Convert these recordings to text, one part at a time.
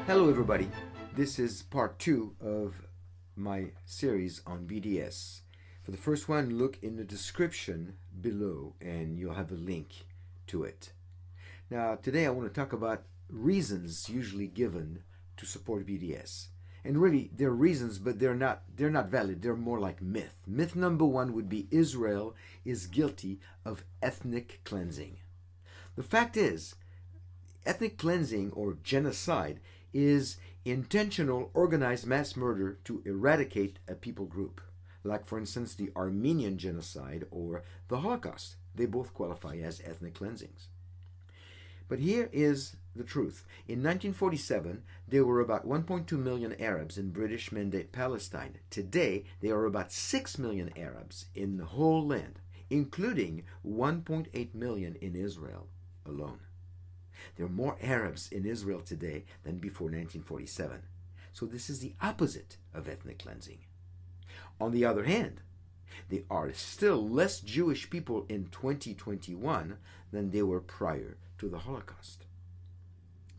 Hello everybody, this is part 2 of my series on BDS. For the first one, look in the description below and you'll have a link to it. Now today I want to talk about reasons usually given to support BDS. And really they're reasons, but they're not valid, they're more like myth. Myth number 1 would be Israel is guilty of ethnic cleansing. The fact is, ethnic cleansing or genocide is intentional organized mass murder to eradicate a people group, like for instance the Armenian genocide or the Holocaust. They both qualify as ethnic cleansings. But here is the truth. In 1947, there were about 1.2 million Arabs in British Mandate Palestine. Today, there are about 6 million Arabs in the whole land, including 1.8 million in Israel alone. There are more Arabs in Israel today than before 1947. So this is the opposite of ethnic cleansing. On the other hand, there are still less Jewish people in 2021 than there were prior to the Holocaust.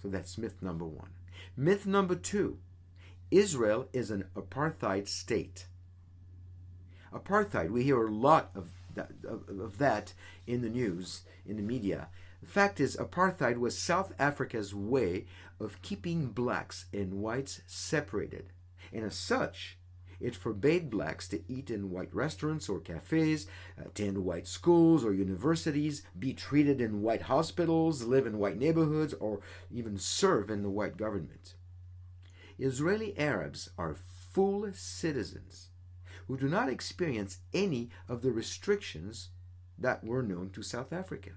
So that's myth number 1. Myth number 2, Israel is an apartheid state. Apartheid, we hear a lot of that in the news, in the media. The fact is, apartheid was South Africa's way of keeping blacks and whites separated. And as such, it forbade blacks to eat in white restaurants or cafes, attend white schools or universities, be treated in white hospitals, live in white neighborhoods, or even serve in the white government. Israeli Arabs are full citizens who do not experience any of the restrictions that were known to South Africa.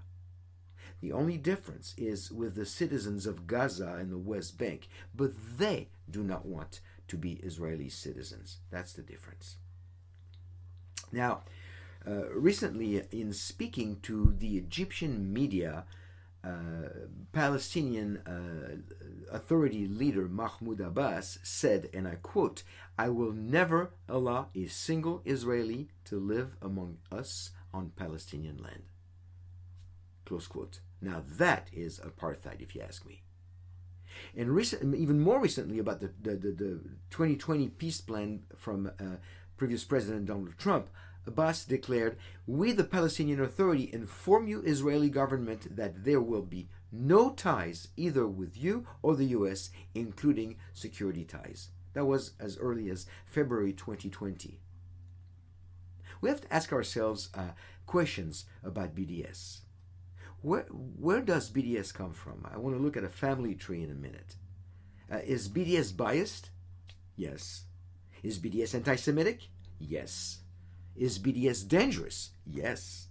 The only difference is with the citizens of Gaza and the West Bank, but they do not want to be Israeli citizens. That's the difference. Now, recently in speaking to the Egyptian media, Palestinian Authority leader Mahmoud Abbas said, and I quote, "I will never allow a single Israeli to live among us on Palestinian land." Close quote. Now that is apartheid, if you ask me. And even more recently, about the 2020 peace plan from previous President Donald Trump, Abbas declared, "We, the Palestinian Authority, inform you, Israeli government, that there will be no ties either with you or the U.S., including security ties." That was as early as February 2020. We have to ask ourselves questions about BDS. Where does BDS come from? I want to look at a family tree in a minute. Is BDS biased? Yes. Is BDS anti-Semitic? Yes. Is BDS dangerous? Yes.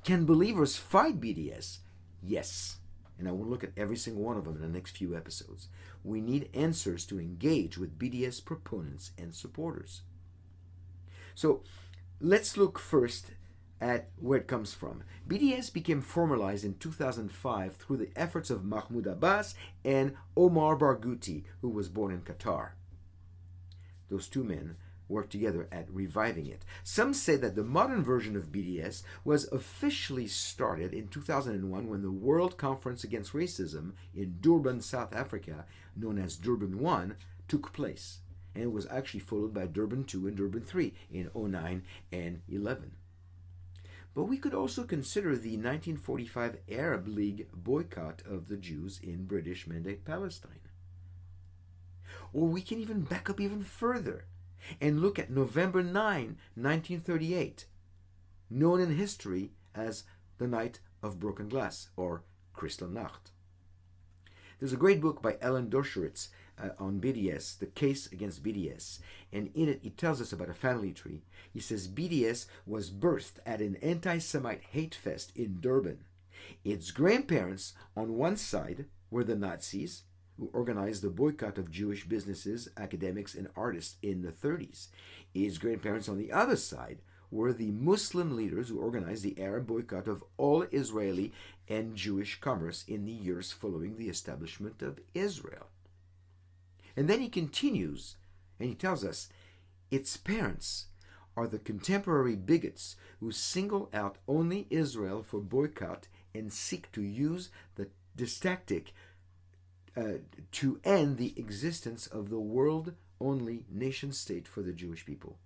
Can believers fight BDS? Yes. And I will look at every single one of them in the next few episodes. We need answers to engage with BDS proponents and supporters. So let's look first at where it comes from. BDS became formalized in 2005 through the efforts of Mahmoud Abbas and Omar Barghouti, who was born in Qatar. Those two men worked together at reviving it. Some say that the modern version of BDS was officially started in 2001 when the World Conference Against Racism in Durban, South Africa, known as Durban 1, took place. And it was actually followed by Durban 2 and Durban 3 in 09 and 11. But we could also consider the 1945 Arab League boycott of the Jews in British Mandate Palestine. Or we can even back up even further and look at November 9, 1938, known in history as the Night of Broken Glass, or Kristallnacht. There's a great book by Alan Dershowitz on BDS, The Case Against BDS, and in it he tells us about a family tree. He says BDS was birthed at an anti-Semite hate fest in Durban. Its grandparents on one side were the Nazis, who organized the boycott of Jewish businesses, academics, and artists in the 30s. Its grandparents on the other side were the Muslim leaders who organized the Arab boycott of all Israeli and Jewish commerce in the years following the establishment of Israel. And then he continues, and he tells us, its parents are the contemporary bigots who single out only Israel for boycott and seek to use this tactic to end the existence of the world-only nation-state for the Jewish people.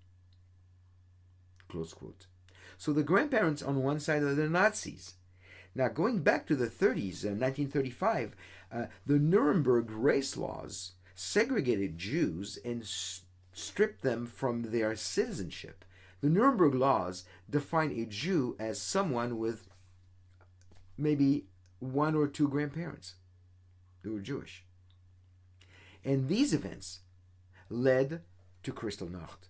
Close quote. So the grandparents on one side are the Nazis. Now, going back to the 30s, 1935, the Nuremberg race laws segregated Jews and stripped them from their citizenship. The Nuremberg laws define a Jew as someone with maybe one or two grandparents who were Jewish. And these events led to Kristallnacht.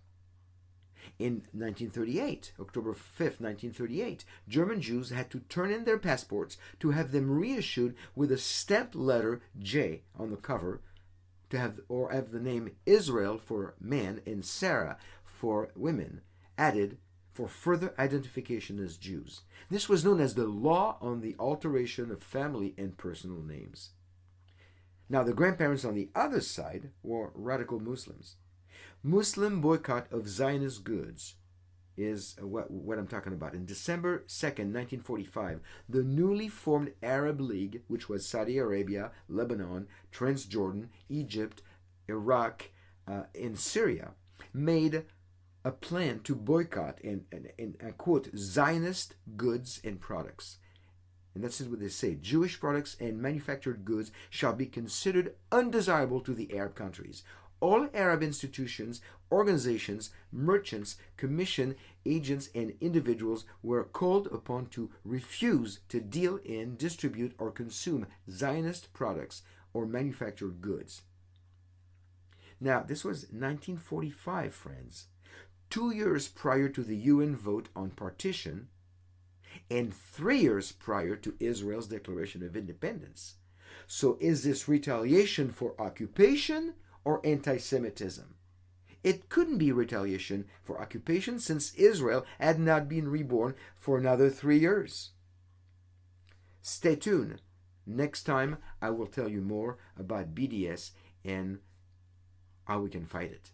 In 1938, October 5th, 1938, German Jews had to turn in their passports to have them reissued with a stamped letter J on the cover, to have the name Israel for men and Sarah for women added for further identification as Jews. This was known as the law on the alteration of family and personal names. Now, the grandparents on the other side were radical Muslims. Muslim boycott of Zionist goods is what I'm talking about. In December 2nd, 1945, the newly formed Arab League, which was Saudi Arabia, Lebanon, Transjordan, Egypt, Iraq, and Syria, made a plan to boycott and quote, Zionist goods and products. And that's what they say. Jewish products and manufactured goods shall be considered undesirable to the Arab countries. All Arab institutions, organizations, merchants, commission agents, and individuals were called upon to refuse to deal in, distribute, or consume Zionist products or manufactured goods. Now, this was 1945, friends. 2 years prior to the UN vote on partition, and 3 years prior to Israel's declaration of independence. So is this retaliation for occupation or anti-Semitism? It couldn't be retaliation for occupation since Israel had not been reborn for another 3 years. Stay tuned. Next time I will tell you more about BDS and how we can fight it.